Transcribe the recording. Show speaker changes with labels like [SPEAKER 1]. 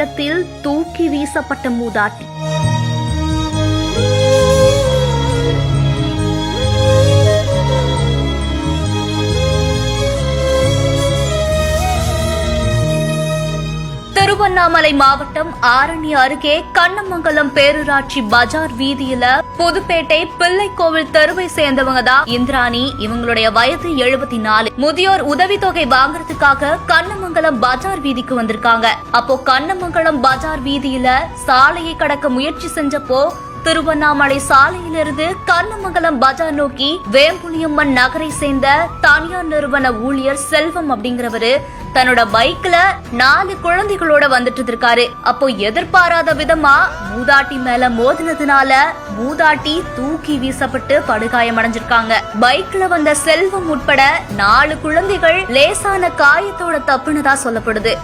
[SPEAKER 1] நேரத்தில் தூக்கி வீசப்பட்ட மூதாட்டி. திருவண்ணாமலை மாவட்டம் ஆரணி அருகே கண்ணமங்கலம் பேரூராட்சி பஜார் வீதியில புதுப்பேட்டை பிள்ளைக்கோவில் தெருவை சேர்ந்தவங்க தான் இந்திராணி. இவங்களுடைய வயது 74. முதியோர் உதவித்தொகை வாங்குறதுக்காக கண்ணமங்கலம் பஜார் வீதிக்கு வந்திருக்காங்க. அப்போ கண்ணமங்கலம் பஜார் வீதியில சாலையை கடக்க முயற்சி செஞ்சப்போ திருவண்ணாமலை சாலையிலிருந்து கண்ணமங்கலம் பஜார் நோக்கி வேம்புலியம்மன் நகரை சேர்ந்த தனியார் நிறுவன ஊழியர் செல்வம் அப்படிங்கிறவரு தன்னோட பைக்ல 4 குழந்தைகளோட வந்துட்டு இருக்காரு. அப்போ எதிர்பாராத விதமா மூதாட்டி மேல மோதினதுனால மூதாட்டி தூக்கி வீசப்பட்டு படுகாயம் அடைஞ்சிருக்காங்க. பைக்ல வந்த செல்வம் உட்பட 4 குழந்தைகள் லேசான காயத்தோட தப்புனதா சொல்லப்படுது.